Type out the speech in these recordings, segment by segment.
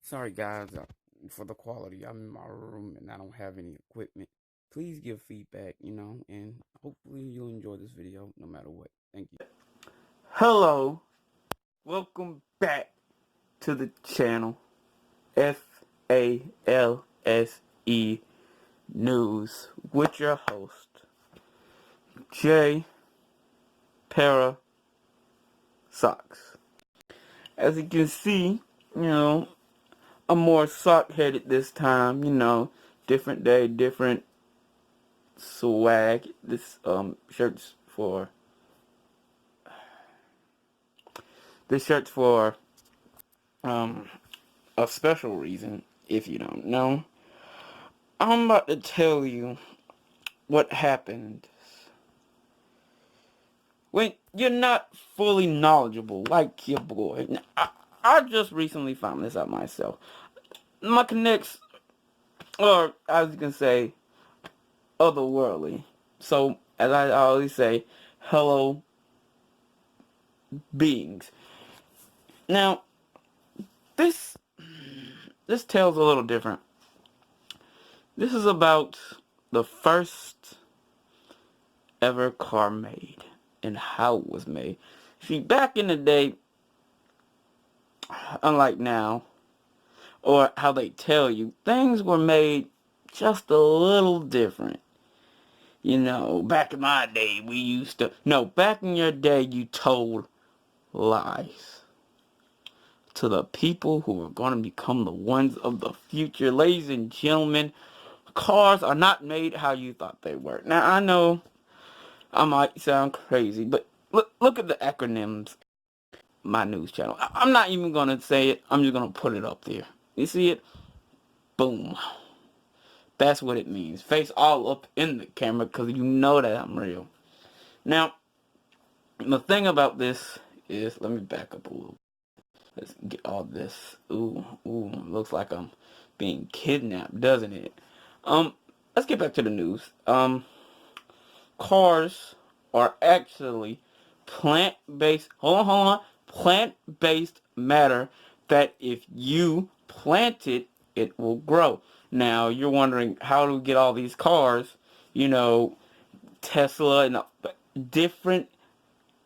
Sorry guys, for the quality. I'm in my room and I don't have any equipment. Please give feedback, and hopefully you'll enjoy this video no matter what. Thank you. Hello, welcome back to the channel. FALSE News with your host, J Para Socks. As you can see, I'm more sock headed this time, different day, different swag. This shirt's for um a special reason, if you don't know. I'm about to tell you what happened when you're not fully knowledgeable like your boy. Now, I just recently found this out myself. My connects, or as you can say, otherworldly. So, as I always say, hello beings. Now, this this tale's a little different. This is about the first ever car made and how it was made. See, back in the day, unlike now, or how they tell you, things were made just a little different. Back in my day, back in your day, you told lies to the people who were going to become the ones of the future. Ladies and gentlemen, cars are not made how you thought they were. Now, I know I might sound crazy, but look at the acronyms. My news channel. I'm not even going to say it. I'm just going to put it up there. You see it? Boom. That's what it means. Face all up in the camera because you know that I'm real. Now, the thing about this is, let me back up a little. Let's get all this. Ooh, looks like I'm being kidnapped, doesn't it? Let's get back to the news. Cars are actually plant-based. Hold on. Plant-based matter that if you plant it, it will grow. Now, you're wondering, how do we get all these cars? Tesla and different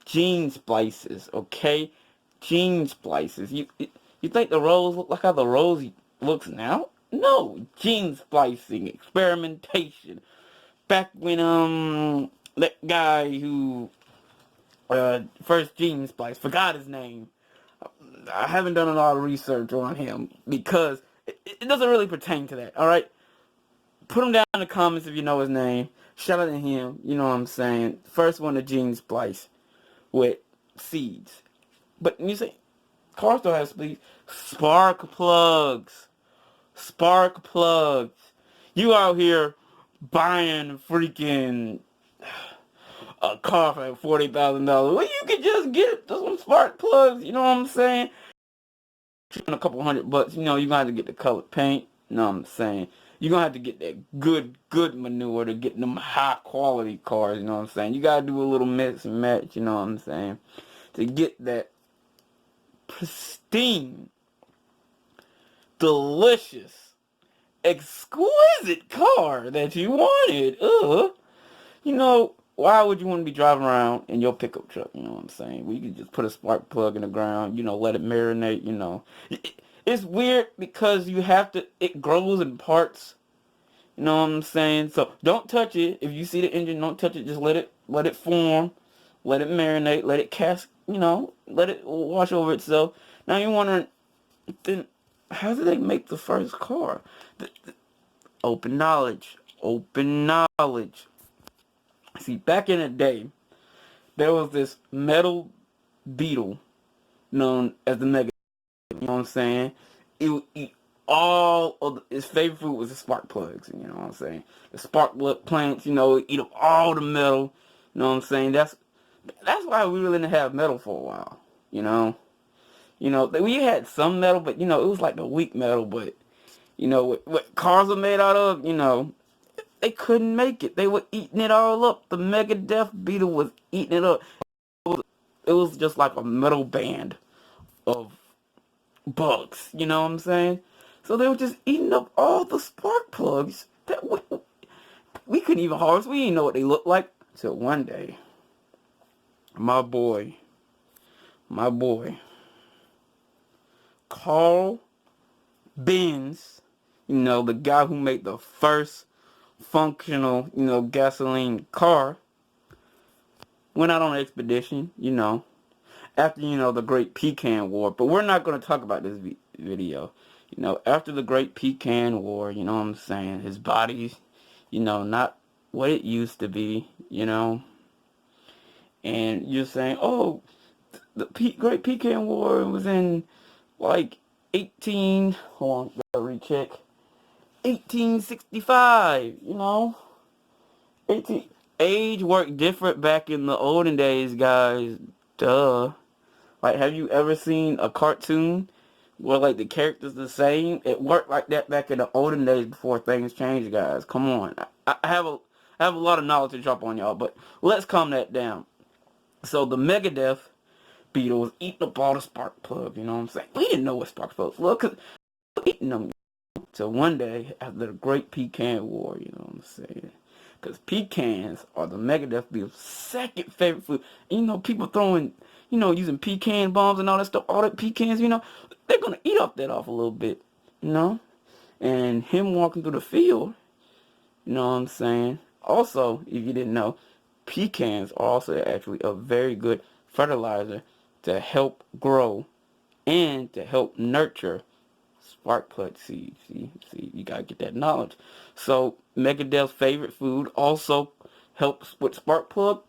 gene splices, okay? Gene splices. You think the rose look like how the rose looks now? No, gene splicing, experimentation. Back when that guy who first gene splice, forgot his name. I haven't done a lot of research on him because it doesn't really pertain to that. All right, put him down in the comments if you know his name. Shout out to him. You know what I'm saying. First one, the gene splice with seeds. But you say cars don't have seeds. Spark plugs. Spark plugs. You out here buying freaking a car for $40,000. Well, you could just get some spark plugs. You know what I'm saying? A couple $100. You're gonna have to get the colored paint. You know what I'm saying? You're gonna have to get that good manure to get them high quality cars. You know what I'm saying? You gotta do a little mix and match. You know what I'm saying? To get that pristine, delicious, exquisite car that you wanted. Why would you want to be driving around in your pickup truck? You know what I'm saying? Well, you could just put a spark plug in the ground, let it marinate, It's weird because it grows in parts. You know what I'm saying? So don't touch it. If you see the engine, don't touch it. Just let it form, let it marinate, let it let it wash over itself. Now you're wondering, then how did they make the first car? Open knowledge. Open knowledge. See, back in the day, there was this metal beetle known as the Mega. You know what I'm saying? It would eat all of his favorite food was the spark plugs. You know what I'm saying? The spark plug plants. Eat up all the metal. You know what I'm saying? That's why we really didn't have metal for a while. We had some metal, but it was like the weak metal. But what cars are made out of, they couldn't make it. They were eating it all up. The Mega Death Beetle was eating it up. It was just like a metal band of bugs, you know what I'm saying? So they were just eating up all the spark plugs that we couldn't even harvest. We didn't know what they looked like. Till one day, my boy, Carl Benz, the guy who made the first functional, gasoline car, went out on an expedition, after, the Great Pecan War. But we're not going to talk about this video. After the Great Pecan War, you know what I'm saying, his body's, not what it used to be, and you're saying, oh, the Great Pecan War was in, like, hold on, gotta recheck, 1865, 18, age worked different back in the olden days, guys, duh. Like, have you ever seen a cartoon where, like, the characters the same? It worked like that back in the olden days before things changed, guys. Come on. I have a lot of knowledge to drop on y'all, but let's calm that down. So the Megadeth beetle was eating up all the spark plugs, you know what I'm saying? We didn't know what spark plugs were, because we were eating them. So one day, after the Great Pecan War, you know what I'm saying? Because pecans are the Megadeth beetle's second favorite food. And, people throwing, using pecan bombs and all that stuff, all that pecans, they're going to eat up that off a little bit, And him walking through the field, you know what I'm saying? Also, if you didn't know, pecans are also actually a very good fertilizer to help grow and to help nurture spark plug seeds. See, you gotta get that knowledge. So Megadeth's favorite food also helps with spark plug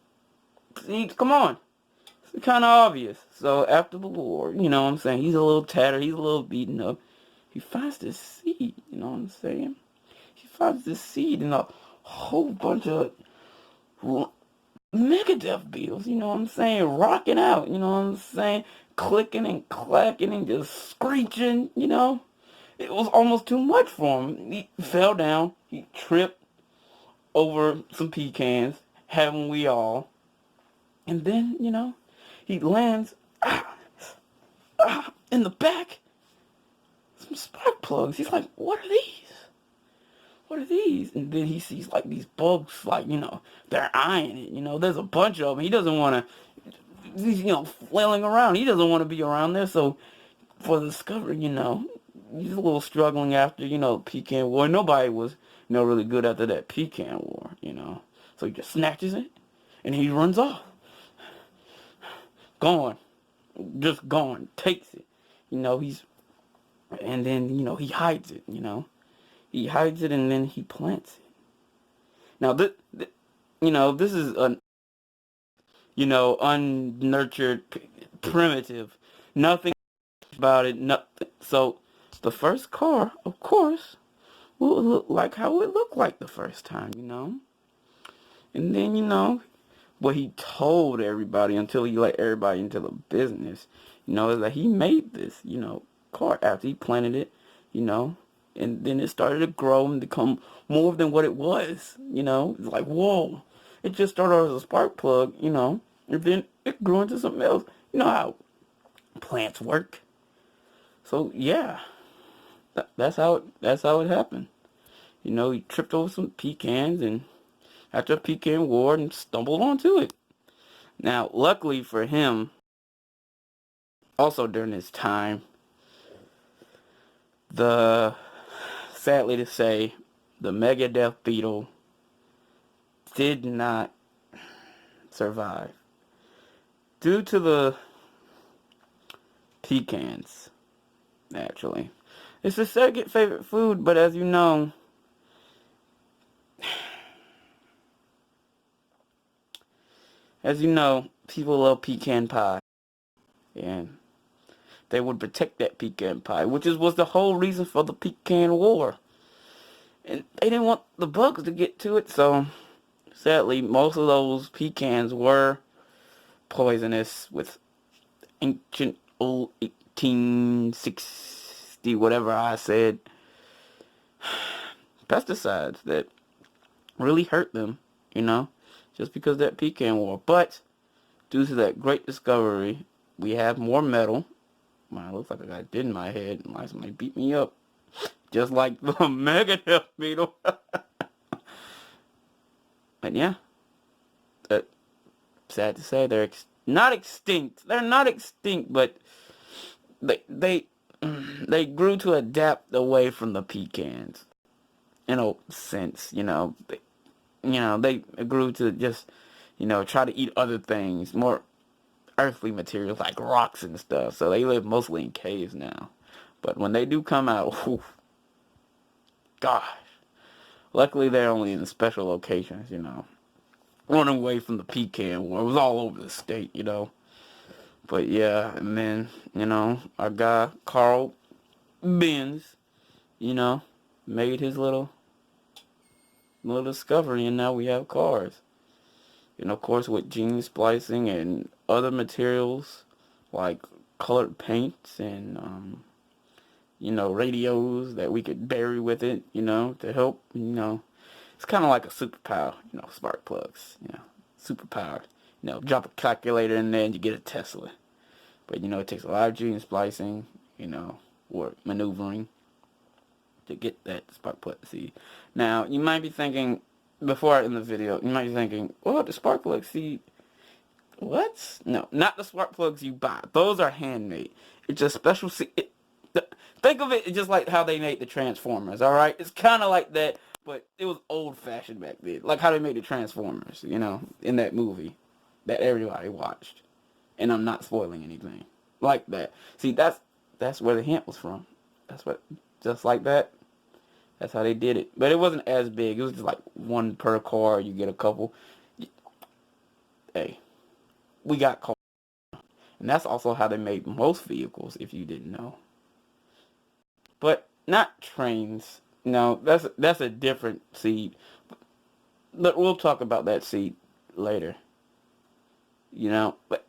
seeds. Come on, it's kind of obvious. So after the war, you know what I'm saying, he's a little tattered, he's a little beaten up. He finds this seed, you know what I'm saying? He finds this seed in a whole bunch of Megadeth beetles, you know what I'm saying, rocking out, you know what I'm saying, clicking and clacking and just screeching, It was almost too much for him. He fell down, he tripped over some pecans, haven't we all? And then, he lands in the back, some spark plugs. He's like, what are these? What are these? And then he sees, like, these bugs, like, they're eyeing it, there's a bunch of them. He doesn't want to, he's, flailing around. He doesn't want to be around there. So for the discovery, he's a little struggling after, Pecan War. Nobody was, really good after that Pecan War, So he just snatches it, and he runs off. Gone. Just gone. Takes it. And then, he hides it, He hides it, and then he plants it. Now, this is a, unnurtured, primitive. Nothing about it, nothing. So, the first car, of course, will look like how it looked like the first time, And then, what he told everybody until he let everybody into the business, is that he made this, car after he planted it, and then it started to grow and become more than what it was, It's like, whoa. It just started as a spark plug, and then it grew into something else. You know how plants work. So, yeah. That's how it happened. He tripped over some pecans and after a pecan war and stumbled onto it. Now, luckily for him, also during this time, sadly to say, the Megadeth beetle did not survive due to the pecans, naturally. It's his second favorite food, but as you know, people love pecan pie. And they would protect that pecan pie, which was the whole reason for the Pecan War. And they didn't want the bugs to get to it, so sadly, most of those pecans were poisonous with ancient old 1860, whatever I said, pesticides that really hurt them, just because of that pecan war. But due to that great discovery, we have more metal, Man, it looks like I got a dent in my head. Like somebody beat me up. Just like the Megadeth Beetle. But yeah. Sad to say, they're not extinct. They're not extinct, but they they grew to adapt away from the pecans. In a sense, they grew to just, try to eat other things, more earthly materials like rocks and stuff. So they live mostly in caves now. But when they do come out, whew, gosh. Luckily, they're only in special locations, running away from the pecan war. It was all over the state, But yeah, and then, our guy, Carl Benz, made his little discovery, and now we have cars. And of course, with gene splicing and other materials like colored paints and, radios that we could bury with it, to help, It's kind of like a superpower, spark plugs, superpower. Drop a calculator in there and you get a Tesla. But, it takes a lot of gene splicing, or maneuvering to get that spark plug seed. Now, you might be thinking, before I end the video, you might be thinking, well, the spark plug seed, what? No, not the spark plugs you buy. Those are handmade. It's a special seed. Think of it just like how they made the Transformers, alright? It's kind of like that, but it was old-fashioned back then. Like how they made the Transformers, in that movie that everybody watched. And I'm not spoiling anything. Like that. See, that's where the hint was from. Just like that. That's how they did it. But it wasn't as big. It was just like one per car. You get a couple. Hey, we got cars. And that's also how they made most vehicles, if you didn't know. But not trains. No, that's a different seed. But we'll talk about that seed later. But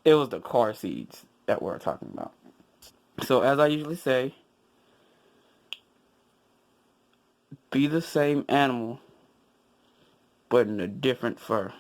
it was the car seeds that we're talking about. So as I usually say, be the same animal, but in a different fur.